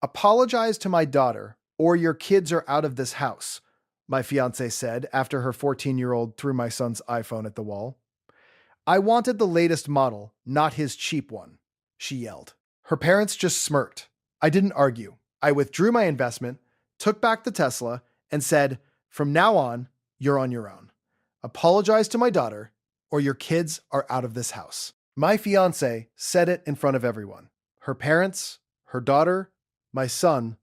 Apologize to my daughter, or your kids are out of this house, my fiancée said after her 14-year-old threw my son's iPhone at the wall. I wanted the latest model, not his cheap one, she yelled. Her parents just smirked. I didn't argue. I withdrew my investment, took back the Tesla, and said, from now on, you're on your own. Apologize to my daughter, or your kids are out of this house. My fiancée said it in front of everyone. Her parents, her daughter, my son,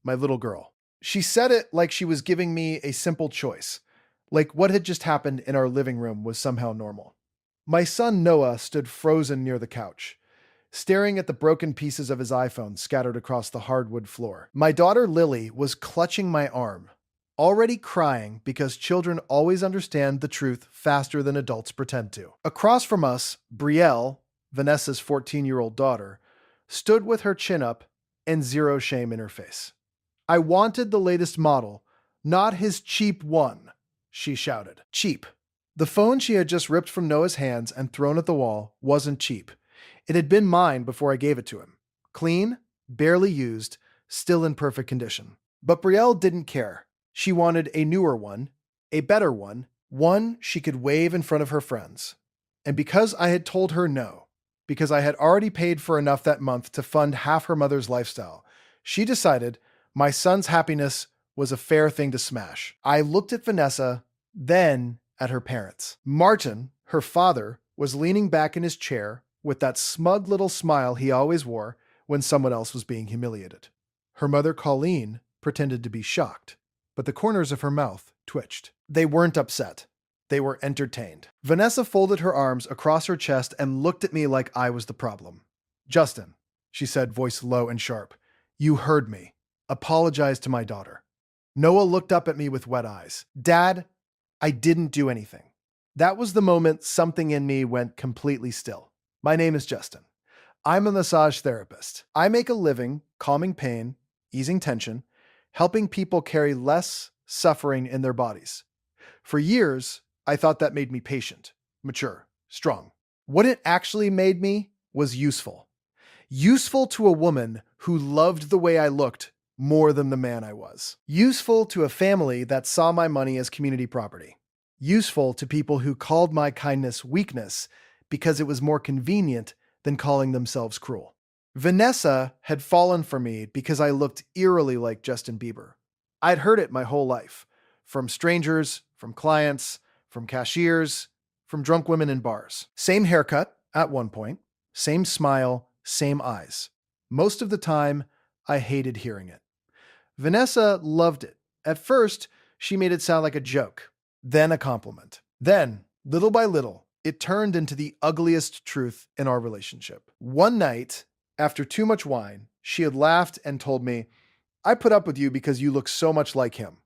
my little girl. She said it like she was giving me a simple choice, like what had just happened in our living room was somehow normal. My son Noah stood frozen near the couch, staring at the broken pieces of his iPhone scattered across the hardwood floor. My daughter Lily was clutching my arm, already crying because children always understand the truth faster than adults pretend to. Across from us, Brielle, Vanessa's 14-year-old daughter, stood with her chin up and zero shame in her face. I wanted the latest model, not his cheap one, she shouted. Cheap. The phone she had just ripped from Noah's hands and thrown at the wall wasn't cheap. It had been mine before I gave it to him. Clean, barely used, still in perfect condition. But Brielle didn't care. She wanted a newer one, a better one she could wave in front of her friends. And because I had told her no, because I had already paid for enough that month to fund half her mother's lifestyle, she decided my son's happiness was a fair thing to smash. I looked at Vanessa, then at her parents. Martin, her father, was leaning back in his chair with that smug little smile he always wore when someone else was being humiliated. Her mother, Colleen, pretended to be shocked, but the corners of her mouth twitched. They weren't upset. They were entertained. Vanessa folded her arms across her chest and looked at me like I was the problem. Justin, she said, voice low and sharp, you heard me. Apologize to my daughter. Noah looked up at me with wet eyes. Dad, I didn't do anything. That was the moment something in me went completely still. My name is Justin. I'm a massage therapist. I make a living calming pain, easing tension, helping people carry less suffering in their bodies. For years, I thought that made me patient, mature, strong. What it actually made me was useful. Useful to a woman who loved the way I looked more than the man I was. Useful to a family that saw my money as community property. Useful to people who called my kindness weakness because it was more convenient than calling themselves cruel. Vanessa had fallen for me because I looked eerily like Justin Bieber. I'd heard it my whole life, from strangers, from clients, from cashiers, from drunk women in bars. Same haircut at one point, same smile, same eyes. Most of the time, I hated hearing it. Vanessa loved it. At first, she made it sound like a joke, then a compliment. Then, little by little, it turned into the ugliest truth in our relationship. One night, after too much wine, she had laughed and told me, I put up with you because you look so much like him.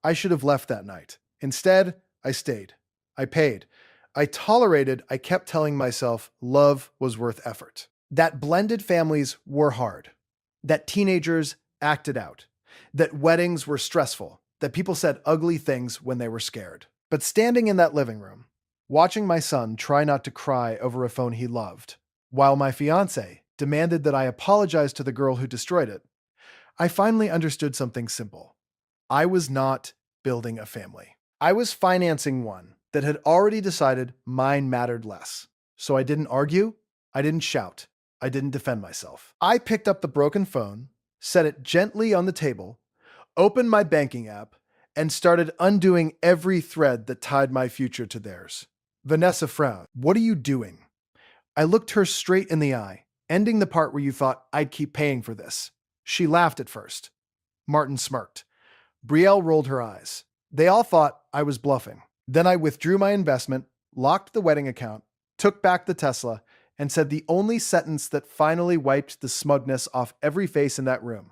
I should have left that night. Instead, I stayed. I paid. I tolerated. I kept telling myself love was worth effort. That blended families were hard. That teenagers acted out. That weddings were stressful. That people said ugly things when they were scared. But standing in that living room, watching my son try not to cry over a phone he loved, while my fiancée demanded that I apologize to the girl who destroyed it, I finally understood something simple. I was not building a family. I was financing one that had already decided mine mattered less. So I didn't argue, I didn't shout, I didn't defend myself. I picked up the broken phone, set it gently on the table, opened my banking app, and started undoing every thread that tied my future to theirs. Vanessa frowned. What are you doing? I looked her straight in the eye, ending the part where you thought I'd keep paying for this. She laughed at first. Martin smirked. Brielle rolled her eyes. They all thought I was bluffing. Then I withdrew my investment, locked the wedding account, took back the Tesla, and said the only sentence that finally wiped the smugness off every face in that room.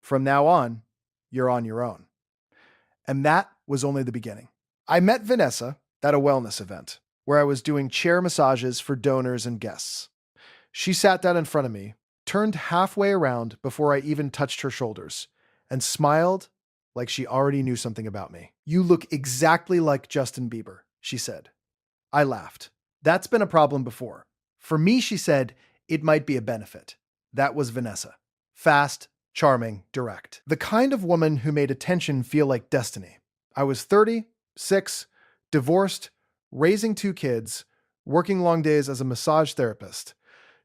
From now on, you're on your own. And that was only the beginning. I met Vanessa at a wellness event where I was doing chair massages for donors and guests. She sat down in front of me, turned halfway around before I even touched her shoulders, and smiled like she already knew something about me. You look exactly like Justin Bieber, she said. I laughed. That's been a problem before. For me, she said, it might be a benefit. That was Vanessa. Fast, charming, direct. The kind of woman who made attention feel like destiny. I was 36, divorced, raising 2 kids, working long days as a massage therapist,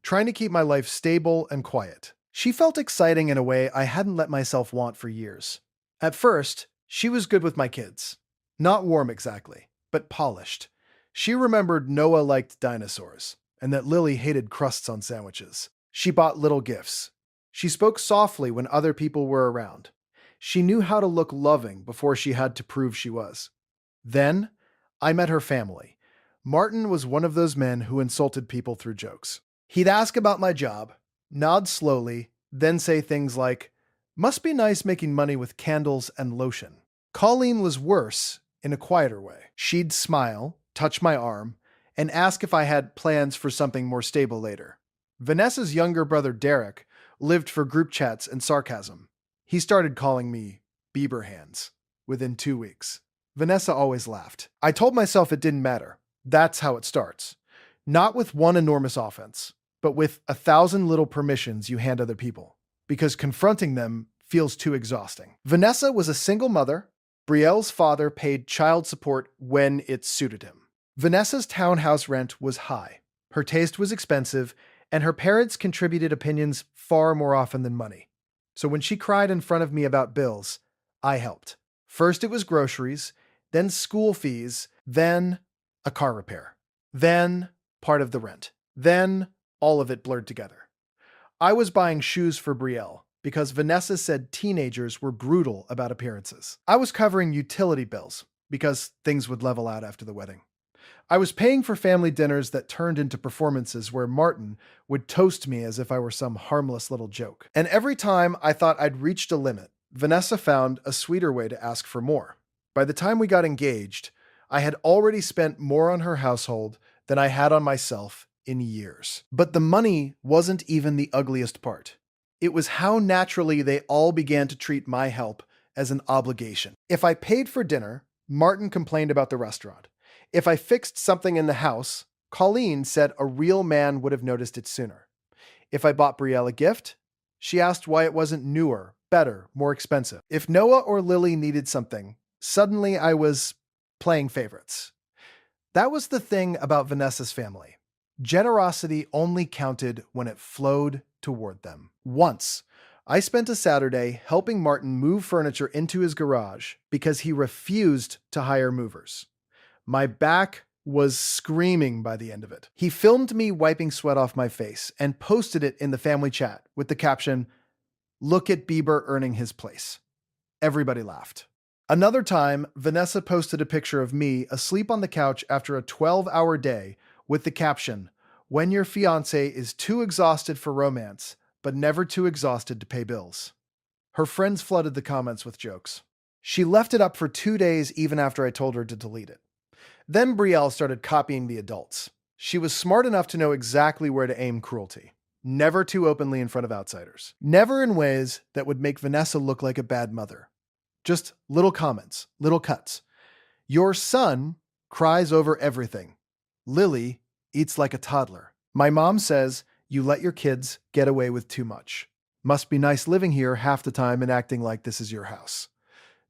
trying to keep my life stable and quiet. She felt exciting in a way I hadn't let myself want for years. At first, she was good with my kids. Not warm exactly, but polished. She remembered Noah liked dinosaurs, and that Lily hated crusts on sandwiches. She bought little gifts. She spoke softly when other people were around. She knew how to look loving before she had to prove she was. Then, I met her family. Martin was one of those men who insulted people through jokes. He'd ask about my job, nod slowly, then say things like, "Must be nice making money with candles and lotion." Colleen was worse, in a quieter way. She'd smile, touch my arm, and ask if I had plans for something more stable later. Vanessa's younger brother Derek lived for group chats and sarcasm. He started calling me Bieber hands within 2 weeks. Vanessa always laughed. I told myself it didn't matter. That's how it starts. Not with one enormous offense, but with 1,000 little permissions you hand other people, because confronting them feels too exhausting. Vanessa was a single mother. Brielle's father paid child support when it suited him. Vanessa's townhouse rent was high. Her taste was expensive, and her parents contributed opinions far more often than money. So when she cried in front of me about bills, I helped. First it was groceries, then school fees, then a car repair, then part of the rent, then all of it blurred together. I was buying shoes for Brielle because Vanessa said teenagers were brutal about appearances. I was covering utility bills because things would level out after the wedding. I was paying for family dinners that turned into performances where Martin would toast me as if I were some harmless little joke. And every time I thought I'd reached a limit, Vanessa found a sweeter way to ask for more. By the time we got engaged, I had already spent more on her household than I had on myself in years. But the money wasn't even the ugliest part. It was how naturally they all began to treat my help as an obligation. If I paid for dinner, Martin complained about the restaurant. If I fixed something in the house, Colleen said a real man would have noticed it sooner. If I bought Brielle a gift, she asked why it wasn't newer, better, more expensive. If Noah or Lily needed something, suddenly I was playing favorites. That was the thing about Vanessa's family. Generosity only counted when it flowed toward them. Once, I spent a Saturday helping Martin move furniture into his garage because he refused to hire movers. My back was screaming by the end of it. He filmed me wiping sweat off my face and posted it in the family chat with the caption, "Look at Bieber earning his place." Everybody laughed. Another time, Vanessa posted a picture of me asleep on the couch after a 12-hour day with the caption, "When your fiancé is too exhausted for romance, but never too exhausted to pay bills." Her friends flooded the comments with jokes. She left it up for 2 days even after I told her to delete it. Then Brielle started copying the adults. She was smart enough to know exactly where to aim cruelty. Never too openly in front of outsiders. Never in ways that would make Vanessa look like a bad mother. Just little comments, little cuts. "Your son cries over everything. Lily eats like a toddler. My mom says you let your kids get away with too much. Must be nice living here half the time and acting like this is your house."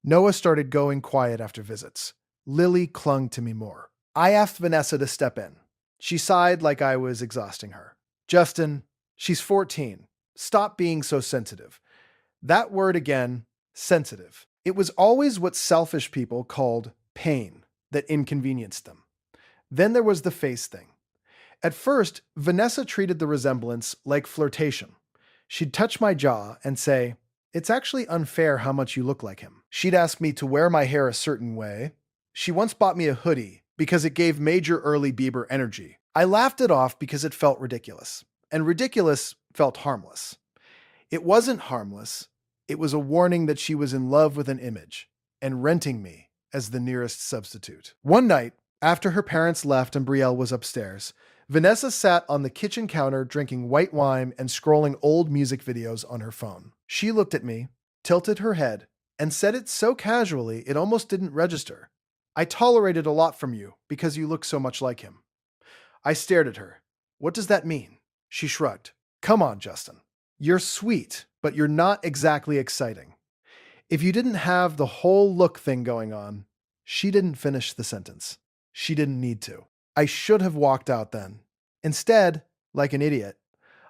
Noah started going quiet after visits. Lily clung to me more. I asked Vanessa to step in. She sighed like I was exhausting her. "Justin, she's 14. Stop being so sensitive." That word again, sensitive. It was always what selfish people called pain that inconvenienced them. Then there was the face thing. At first, Vanessa treated the resemblance like flirtation. She'd touch my jaw and say, "It's actually unfair how much you look like him." She'd ask me to wear my hair a certain way. She once bought me a hoodie because it gave major early Bieber energy. I laughed it off because it felt ridiculous, and ridiculous felt harmless. It wasn't harmless. It was a warning that she was in love with an image and renting me as the nearest substitute. One night, after her parents left and Brielle was upstairs, Vanessa sat on the kitchen counter drinking white wine and scrolling old music videos on her phone. She looked at me, tilted her head, and said it so casually it almost didn't register. "I tolerated a lot from you because you look so much like him." I stared at her. "What does that mean?" She shrugged. "Come on, Justin. You're sweet, but you're not exactly exciting. If you didn't have the whole look thing going on, she didn't finish the sentence. She didn't need to. I should have walked out then. Instead, like an idiot,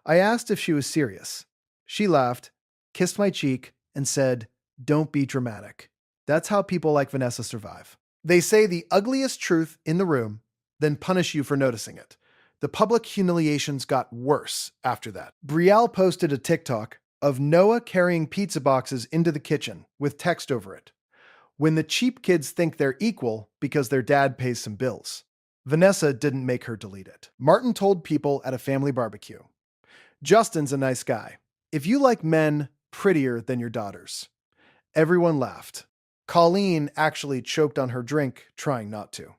I asked if she was serious. She laughed, kissed my cheek, and said, "Don't be dramatic." That's how people like Vanessa survive. They say the ugliest truth in the room, then punish you for noticing it. The public humiliations got worse after that. Brielle posted a TikTok of Noah carrying pizza boxes into the kitchen with text over it. When the cheap kids think they're equal because their dad pays some bills. Vanessa didn't make her delete it. Martin told people at a family barbecue, "Justin's a nice guy. If you like men prettier than your daughters." Everyone laughed. Colleen actually choked on her drink, trying not to.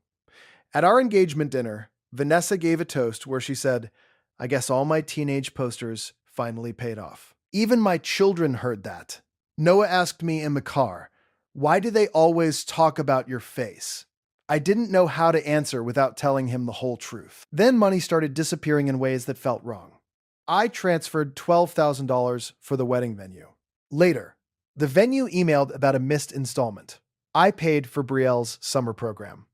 At our engagement dinner, Vanessa gave a toast where she said, "I guess all my teenage posters finally paid off." Even my children heard that. Noah asked me in the car, "Why do they always talk about your face?" I didn't know how to answer without telling him the whole truth. Then money started disappearing in ways that felt wrong. I transferred $12,000 for the wedding venue. Later, the venue emailed about a missed installment. I paid for Brielle's summer program.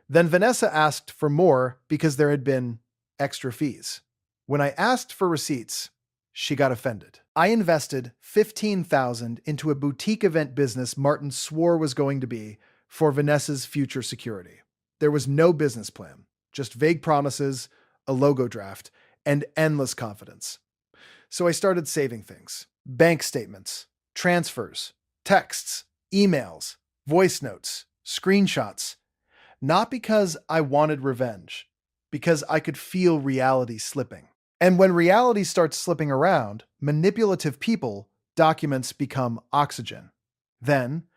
Then Vanessa asked for more because there had been extra fees. When I asked for receipts, she got offended. I invested $15,000 into a boutique event business Martin swore was going to be for Vanessa's future security. There was no business plan, just vague promises, a logo draft, and endless confidence. So I started saving things. Bank statements, transfers, texts, emails, voice notes, screenshots. Not because I wanted revenge, because I could feel reality slipping. And when reality starts slipping around, manipulative people, documents become oxygen. Then,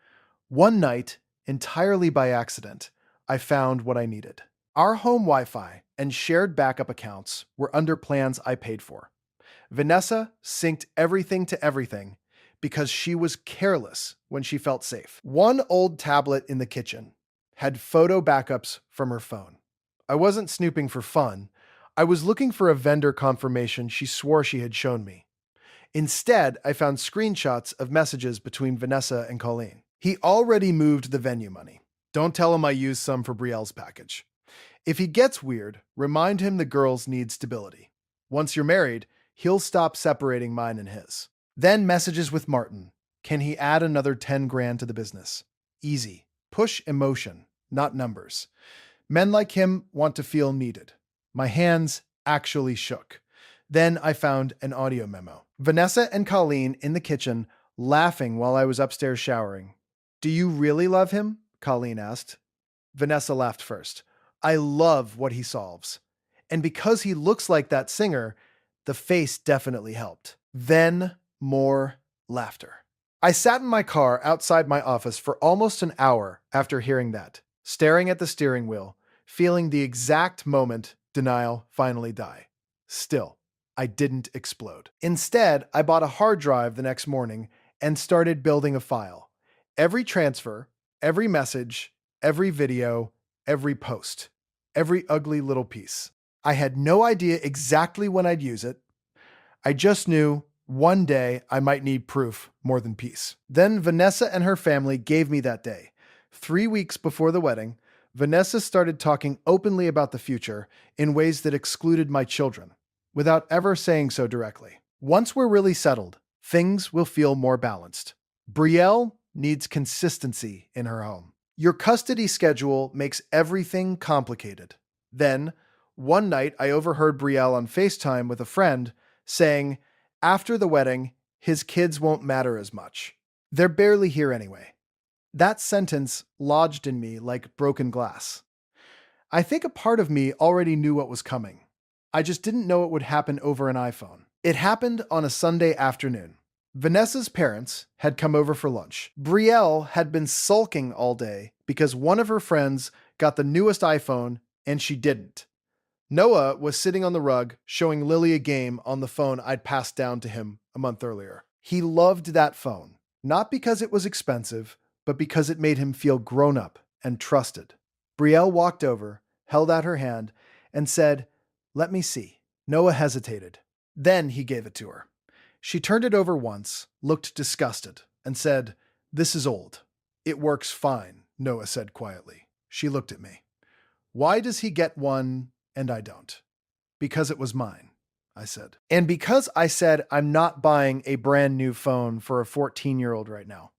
one night, entirely by accident, I found what I needed. Our home Wi-Fi and shared backup accounts were under plans I paid for. Vanessa synced everything to everything because she was careless when she felt safe. One old tablet in the kitchen had photo backups from her phone. I wasn't snooping for fun. I was looking for a vendor confirmation she swore she had shown me. Instead, I found screenshots of messages between Vanessa and Colleen. He already moved the venue money. Don't tell him I used some for Brielle's package. If he gets weird, remind him the girls need stability. Once you're married, he'll stop separating mine and his. Then messages with Martin. Can he add another 10 grand to the business? Easy. Push emotion, not numbers. Men like him want to feel needed. My hands actually shook. Then I found an audio memo. Vanessa and Colleen in the kitchen, laughing while I was upstairs showering. "Do you really love him?" Colleen asked. Vanessa laughed first. "I love what he solves. And because he looks like that singer, the face definitely helped." Then more laughter. I sat in my car outside my office for almost an hour after hearing that, staring at the steering wheel, feeling the exact moment denial finally die. Still, I didn't explode. Instead, I bought a hard drive the next morning and started building a file. Every transfer, every message, every video, every post, every ugly little piece. I had no idea exactly when I'd use it. I just knew one day I might need proof more than peace. Then Vanessa and her family gave me that day. 3 weeks before the wedding, Vanessa started talking openly about the future in ways that excluded my children, without ever saying so directly. Once we're really settled, things will feel more balanced. Brielle needs consistency in her home. Your custody schedule makes everything complicated. Then, one night I overheard Brielle on FaceTime with a friend saying, after the wedding, his kids won't matter as much. They're barely here anyway. That sentence lodged in me like broken glass. I think a part of me already knew what was coming. I just didn't know it would happen over an iPhone. It happened on a Sunday afternoon. Vanessa's parents had come over for lunch. Brielle had been sulking all day because one of her friends got the newest iPhone and she didn't. Noah was sitting on the rug showing Lily a game on the phone I'd passed down to him a month earlier. He loved that phone, not because it was expensive, but because it made him feel grown up and trusted. Brielle walked over, held out her hand, and said, "Let me see." Noah hesitated. Then he gave it to her. She turned it over once, looked disgusted, and said, "This is old." "It works fine," Noah said quietly. She looked at me. "Why does he get one and I don't?" "Because it was mine," I said. And because I said I'm not buying a brand new phone for a 14-year-old right now.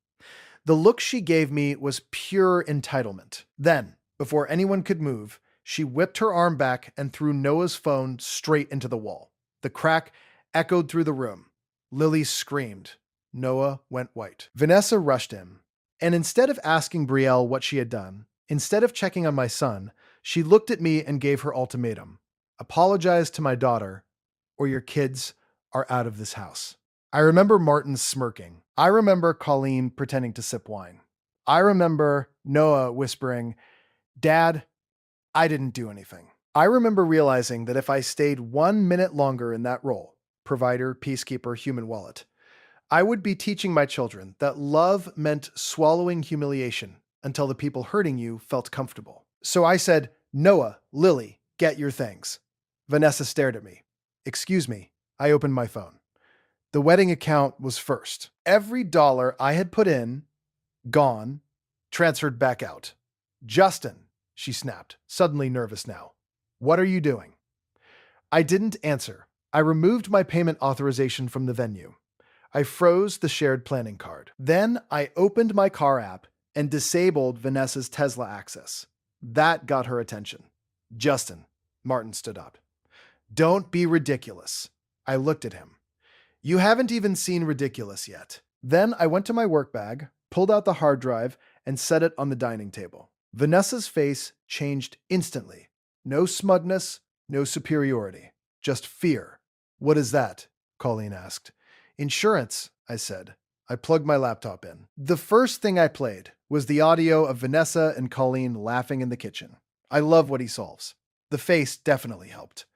The look she gave me was pure entitlement. Then, before anyone could move, she whipped her arm back and threw Noah's phone straight into the wall. The crack echoed through the room. Lily screamed. Noah went white. Vanessa rushed in, and instead of asking Brielle what she had done, instead of checking on my son, she looked at me and gave her ultimatum. "Apologize to my daughter, or your kids are out of this house." I remember Martin smirking. I remember Colleen pretending to sip wine. I remember Noah whispering, "Dad, I didn't do anything." I remember realizing that if I stayed 1 minute longer in that role, provider, peacekeeper, human wallet, I would be teaching my children that love meant swallowing humiliation until the people hurting you felt comfortable. So I said, "Noah, Lily, get your things." Vanessa stared at me. "Excuse me." I opened my phone. The wedding account was first. Every dollar I had put in, gone, transferred back out. "Justin," she snapped, suddenly nervous now. "What are you doing?" I didn't answer. I removed my payment authorization from the venue. I froze the shared planning card. Then I opened my car app and disabled Vanessa's Tesla access. That got her attention. "Justin," Martin stood up. "Don't be ridiculous." I looked at him. "You haven't even seen ridiculous yet." Then I went to my work bag, pulled out the hard drive, and set it on the dining table. Vanessa's face changed instantly. No smugness, no superiority, just fear. "What is that?" Colleen asked. "Insurance," I said. I plugged my laptop in. The first thing I played was the audio of Vanessa and Colleen laughing in the kitchen. I love what he solves. The face definitely helped.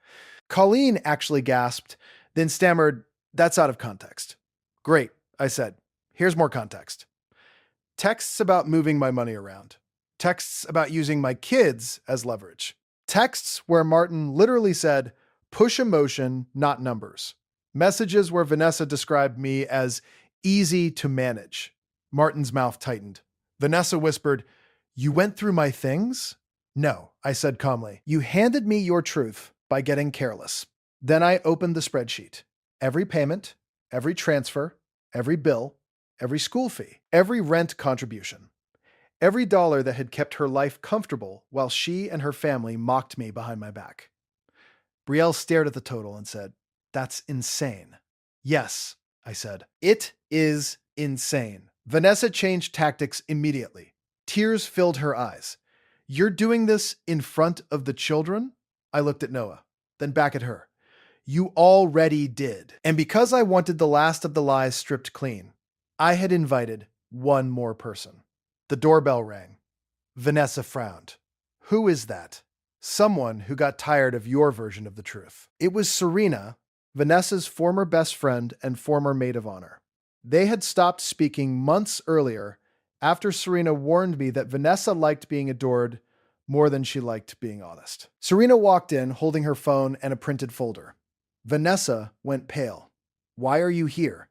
Colleen actually gasped, then stammered, "That's out of context." "Great," I said. "Here's more context. Texts about moving my money around. Texts about using my kids as leverage. Texts where Martin literally said, 'Push emotion, not numbers.' Messages where Vanessa described me as easy to manage." Martin's mouth tightened. Vanessa whispered, "You went through my things?" "No," I said calmly. "You handed me your truth by getting careless." Then I opened the spreadsheet. Every payment, every transfer, every bill, every school fee, every rent contribution. Every dollar that had kept her life comfortable while she and her family mocked me behind my back. Brielle stared at the total and said, "That's insane." "Yes," I said. "It is insane." Vanessa changed tactics immediately. Tears filled her eyes. "You're doing this in front of the children?" I looked at Noah, then back at her. "You already did." And because I wanted the last of the lies stripped clean, I had invited one more person. The doorbell rang. Vanessa frowned. "Who is that?" "Someone who got tired of your version of the truth." It was Serena, Vanessa's former best friend and former maid of honor. They had stopped speaking months earlier after Serena warned me that Vanessa liked being adored more than she liked being honest. Serena walked in holding her phone and a printed folder. Vanessa went pale. "Why are you here?"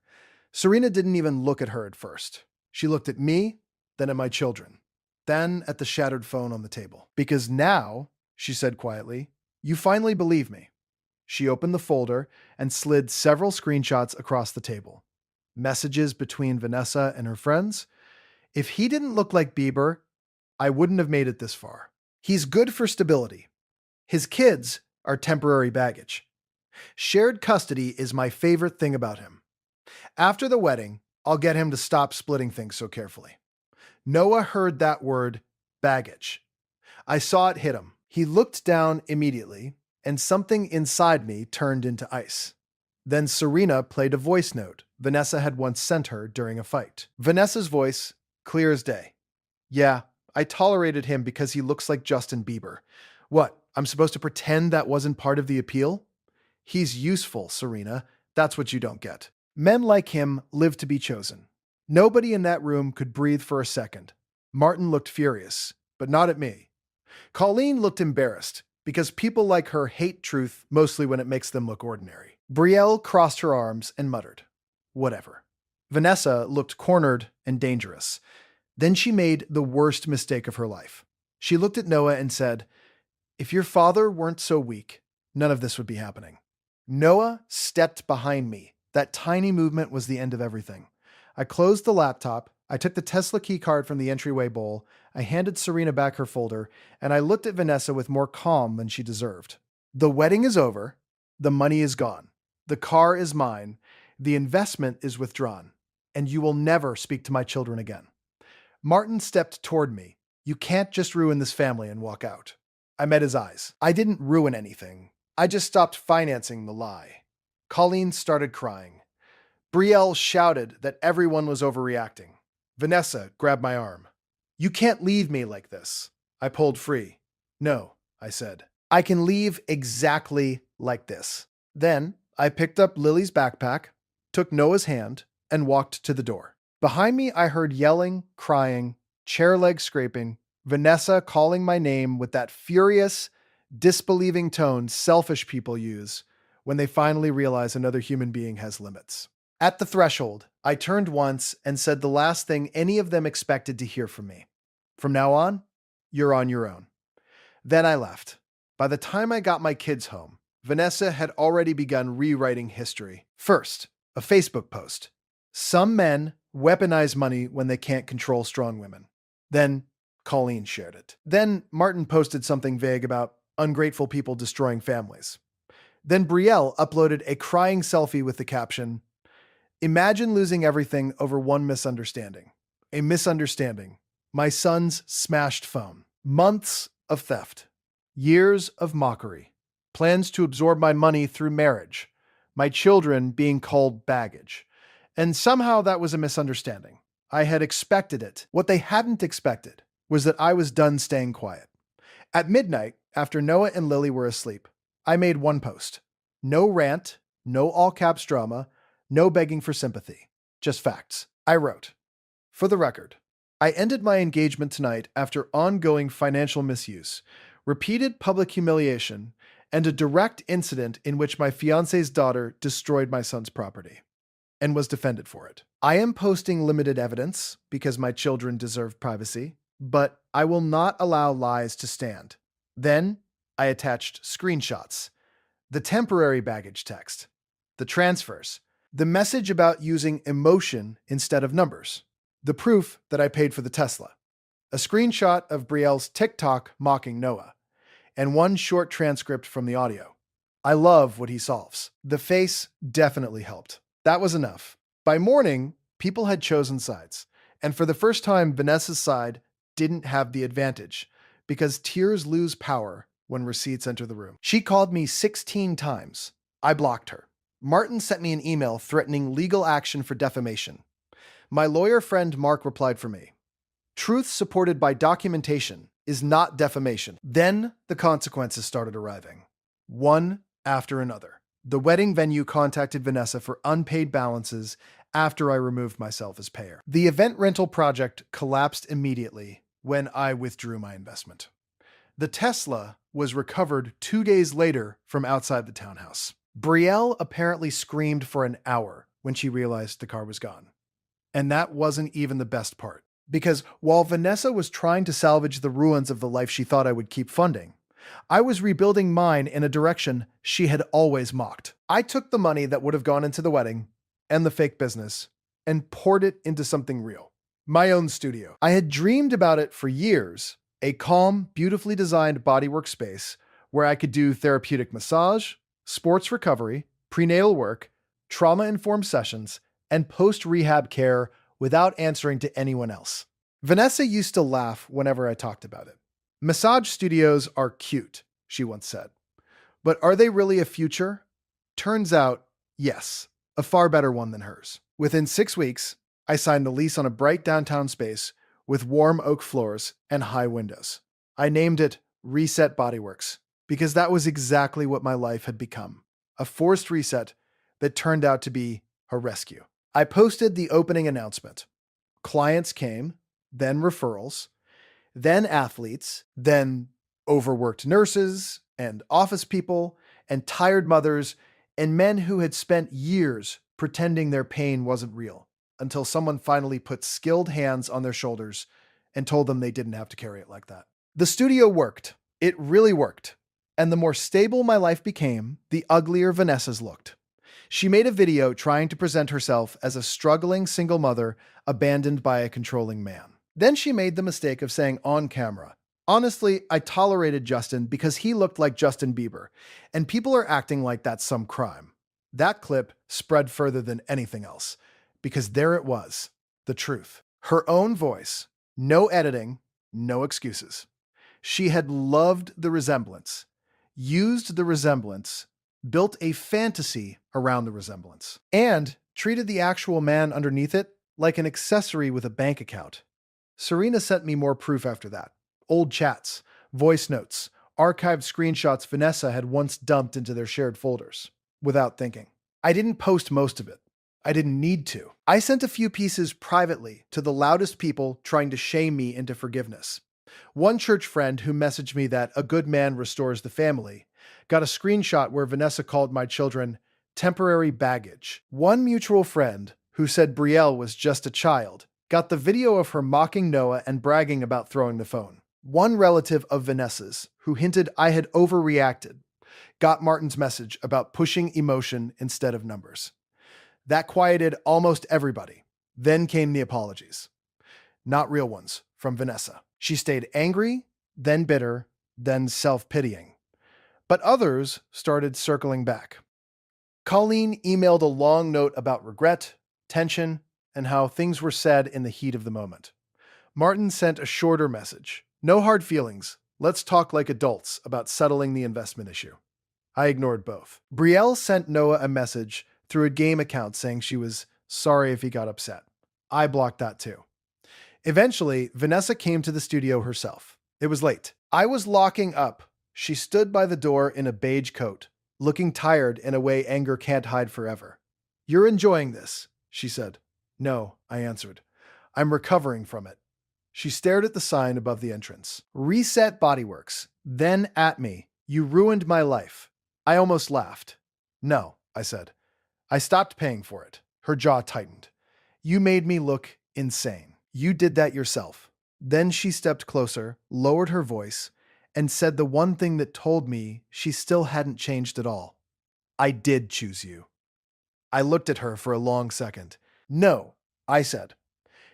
Serena didn't even look at her at first. She looked at me, then at my children, then at the shattered phone on the table. "Because now," she said quietly, "you finally believe me." She opened the folder and slid several screenshots across the table. Messages between Vanessa and her friends. "If he didn't look like Bieber, I wouldn't have made it this far. He's good for stability. His kids are temporary baggage. Shared custody is my favorite thing about him. After the wedding, I'll get him to stop splitting things so carefully." Noah heard that word, baggage. I saw it hit him. He looked down immediately, and something inside me turned into ice. Then Serena played a voice note Vanessa had once sent her during a fight. Vanessa's voice, clear as day. "Yeah, I tolerated him because he looks like Justin Bieber. What, I'm supposed to pretend that wasn't part of the appeal? He's useful, Serena. That's what you don't get. Men like him live to be chosen." Nobody in that room could breathe for a second. Martin looked furious, but not at me. Colleen looked embarrassed, because people like her hate truth mostly when it makes them look ordinary. Brielle crossed her arms and muttered, Whatever. Vanessa looked cornered and dangerous. Then she made the worst mistake of her life. She looked at Noah and said, "If your father weren't so weak, none of this would be happening." Noah stepped behind me. That tiny movement was the end of everything. I closed the laptop. I took the Tesla key card from the entryway bowl. I handed Serena back her folder, and I looked at Vanessa with more calm than she deserved. The wedding is over. The money is gone. The car is mine. The investment is withdrawn. And you will never speak to my children again. Martin stepped toward me. "You can't just ruin this family and walk out." I met his eyes. "I didn't ruin anything. I just stopped financing the lie." Colleen started crying. Brielle shouted that everyone was overreacting. Vanessa grabbed my arm. "You can't leave me like this." I pulled free. "No," I said. "I can leave exactly like this." Then I picked up Lily's backpack, took Noah's hand, and walked to the door. Behind me, I heard yelling, crying, chair legs scraping, Vanessa calling my name with that furious, disbelieving tone selfish people use when they finally realize another human being has limits. At the threshold, I turned once and said the last thing any of them expected to hear from me. "From now on, you're on your own." Then I left. By the time I got my kids home, Vanessa had already begun rewriting history. First, a Facebook post. "Some men weaponize money when they can't control strong women." Then Colleen shared it. Then Martin posted something vague about ungrateful people destroying families. Then Brielle uploaded a crying selfie with the caption, "Imagine losing everything over one misunderstanding. A misunderstanding. My son's smashed phone. Months of theft. Years of mockery. Plans to absorb my money through marriage. My children being called baggage. And somehow that was a misunderstanding. I had expected it. What they hadn't expected was that I was done staying quiet." At midnight, after Noah and Lily were asleep, I made one post. No rant, no all caps drama, no begging for sympathy. Just facts. I wrote, "For the record, I ended my engagement tonight after ongoing financial misuse, repeated public humiliation, and a direct incident in which my fiancé's daughter destroyed my son's property and was defended for it. I am posting limited evidence because my children deserve privacy, but I will not allow lies to stand." Then I attached screenshots, the temporary baggage text, the transfers, the message about using emotion instead of numbers, the proof that I paid for the Tesla, a screenshot of Brielle's TikTok mocking Noah, and one short transcript from the audio. I love what he solves. The face definitely helped. That was enough. By morning, people had chosen sides, and for the first time, Vanessa's side didn't have the advantage, because tears lose power when receipts enter the room. She called me 16 times. I blocked her. Martin sent me an email threatening legal action for defamation. My lawyer friend Mark replied for me. Truth supported by documentation is not defamation. Then the consequences started arriving, one after another. The wedding venue contacted Vanessa for unpaid balances after I removed myself as payer. The event rental project collapsed immediately when I withdrew my investment. The Tesla was recovered 2 days later from outside the townhouse. Brielle apparently screamed for an hour when she realized the car was gone. And that wasn't even the best part. Because while Vanessa was trying to salvage the ruins of the life she thought I would keep funding, I was rebuilding mine in a direction she had always mocked. I took the money that would have gone into the wedding and the fake business and poured it into something real. My own studio. I had dreamed about it for years, a calm, beautifully designed bodywork space where I could do therapeutic massage, sports recovery, prenatal work, trauma-informed sessions, and post-rehab care without answering to anyone else. Vanessa used to laugh whenever I talked about it. "Massage studios are cute," she once said. "But are they really a future?" Turns out, yes, a far better one than hers. Within 6 weeks, I signed a lease on a bright downtown space with warm oak floors and high windows. I named it Reset Bodyworks because that was exactly what my life had become, a forced reset that turned out to be a rescue. I posted the opening announcement. Clients came, then referrals, then athletes, then overworked nurses and office people and tired mothers and men who had spent years pretending their pain wasn't real, until someone finally put skilled hands on their shoulders and told them they didn't have to carry it like that. The studio worked. It really worked. And the more stable my life became, the uglier Vanessa's looked. She made a video trying to present herself as a struggling single mother abandoned by a controlling man. Then she made the mistake of saying on camera, "Honestly, I tolerated Justin because he looked like Justin Bieber, and people are acting like that's some crime." That clip spread further than anything else, because there it was, the truth. Her own voice, no editing, no excuses. She had loved the resemblance, used the resemblance, built a fantasy around the resemblance, and treated the actual man underneath it like an accessory with a bank account. Serena sent me more proof after that. Old chats, voice notes, archived screenshots Vanessa had once dumped into their shared folders, without thinking. I didn't post most of it. I didn't need to. I sent a few pieces privately to the loudest people trying to shame me into forgiveness. One church friend who messaged me that a good man restores the family got a screenshot where Vanessa called my children temporary baggage. One mutual friend who said Brielle was just a child got the video of her mocking Noah and bragging about throwing the phone. One relative of Vanessa's, who hinted I had overreacted, got Martin's message about pushing emotion instead of numbers. That quieted almost everybody. Then came the apologies. Not real ones, from Vanessa. She stayed angry, then bitter, then self-pitying. But others started circling back. Colleen emailed a long note about regret, tension, and how things were said in the heat of the moment. Martin sent a shorter message. "No hard feelings. Let's talk like adults about settling the investment issue." I ignored both. Brielle sent Noah a message through a game account saying she was sorry if he got upset. I blocked that too. Eventually, Vanessa came to the studio herself. It was late. I was locking up. She stood by the door in a beige coat, looking tired in a way anger can't hide forever. "You're enjoying this," she said. "No," I answered. "I'm recovering from it." She stared at the sign above the entrance. "Reset Bodyworks." Then at me. "You ruined my life." I almost laughed. "No," I said. "I stopped paying for it." Her jaw tightened. "You made me look insane. You did that yourself." Then she stepped closer, lowered her voice, and said the one thing that told me she still hadn't changed at all. "I did choose you." I looked at her for a long second. "No," I said.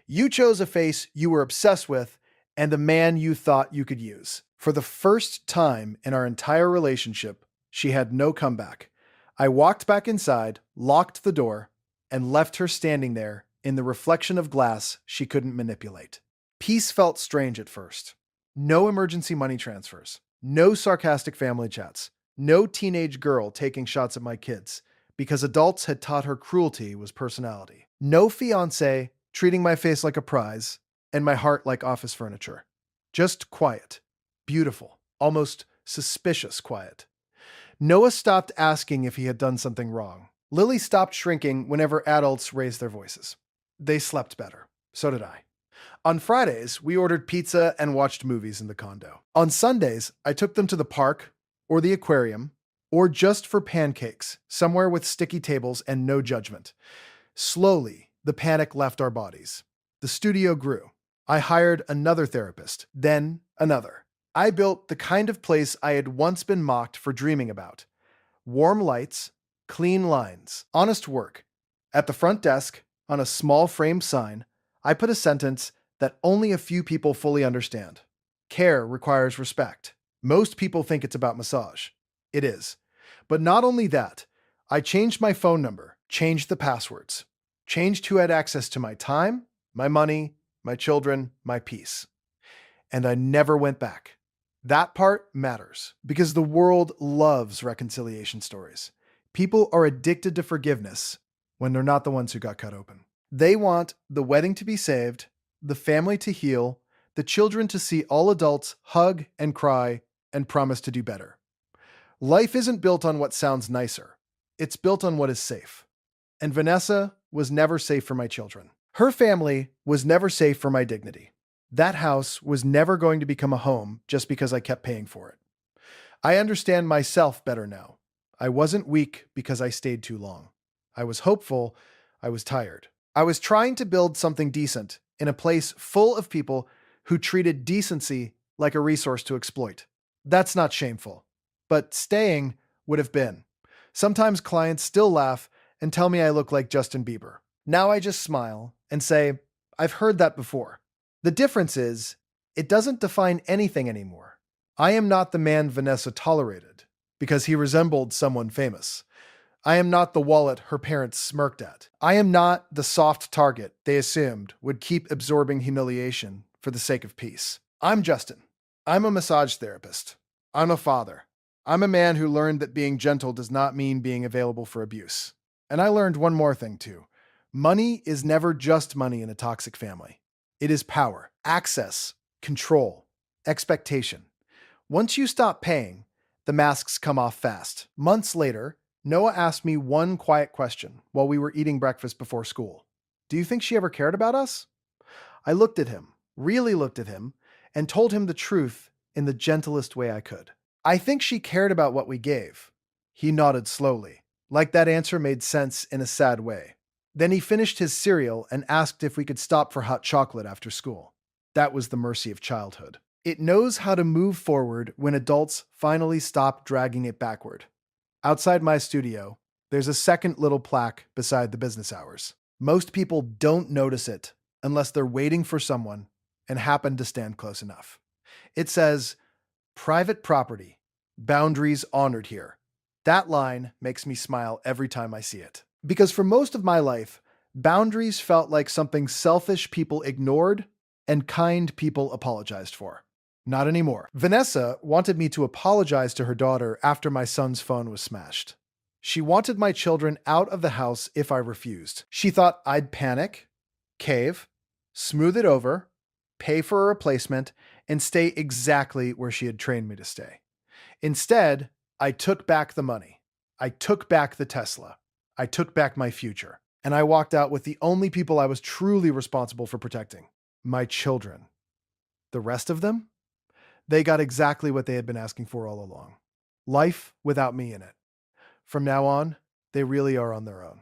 "You chose a face you were obsessed with and a man you thought you could use." For the first time in our entire relationship, she had no comeback. I walked back inside, locked the door, and left her standing there in the reflection of glass she couldn't manipulate. Peace felt strange at first. No emergency money transfers, no sarcastic family chats, no teenage girl taking shots at my kids, because adults had taught her cruelty was personality. No fiancé treating my face like a prize and my heart like office furniture. Just quiet, beautiful, almost suspicious quiet. Noah stopped asking if he had done something wrong. Lily stopped shrinking whenever adults raised their voices. They slept better. So did I. On Fridays, we ordered pizza and watched movies in the condo. On Sundays, I took them to the park, or the aquarium, or just for pancakes, somewhere with sticky tables and no judgment. Slowly, the panic left our bodies. The studio grew. I hired another therapist, then another. I built the kind of place I had once been mocked for dreaming about. Warm lights, clean lines, honest work. At the front desk, on a small frame sign, I put a sentence that only a few people fully understand. Care requires respect. Most people think it's about massage. It is. But not only that, I changed my phone number, changed the passwords, changed who had access to my time, my money, my children, my peace. And I never went back. That part matters, because the world loves reconciliation stories. People are addicted to forgiveness when they're not the ones who got cut open. They want the wedding to be saved, the family to heal, the children to see all adults hug and cry and promise to do better. Life isn't built on what sounds nicer. It's built on what is safe. And Vanessa was never safe for my children. Her family was never safe for my dignity. That house was never going to become a home just because I kept paying for it. I understand myself better now. I wasn't weak because I stayed too long. I was hopeful. I was tired. I was trying to build something decent in a place full of people who treated decency like a resource to exploit. That's not shameful, but staying would have been. Sometimes clients still laugh and tell me I look like Justin Bieber. Now I just smile and say, I've heard that before. The difference is, it doesn't define anything anymore. I am not the man Vanessa tolerated because he resembled someone famous. I am not the wallet her parents smirked at. I am not the soft target they assumed would keep absorbing humiliation for the sake of peace. I'm Justin. I'm a massage therapist. I'm a father. I'm a man who learned that being gentle does not mean being available for abuse. And I learned one more thing too. Money is never just money in a toxic family. It is power, access, control, expectation. Once you stop paying, the masks come off fast. Months later, Noah asked me one quiet question while we were eating breakfast before school. Do you think she ever cared about us? I looked at him, really looked at him, and told him the truth in the gentlest way I could. I think she cared about what we gave. He nodded slowly, like that answer made sense in a sad way. Then he finished his cereal and asked if we could stop for hot chocolate after school. That was the mercy of childhood. It knows how to move forward when adults finally stop dragging it backward. Outside my studio, there's a second little plaque beside the business hours. Most people don't notice it unless they're waiting for someone and happen to stand close enough. It says, "Private property, boundaries honored here." That line makes me smile every time I see it. Because for most of my life, boundaries felt like something selfish people ignored and kind people apologized for. Not anymore. Vanessa wanted me to apologize to her daughter after my son's phone was smashed. She wanted my children out of the house if I refused. She thought I'd panic, cave, smooth it over, pay for a replacement, and stay exactly where she had trained me to stay. Instead, I took back the money. I took back the Tesla. I took back my future. And I walked out with the only people I was truly responsible for protecting: my children. The rest of them? They got exactly what they had been asking for all along. Life without me in it. From now on, they really are on their own.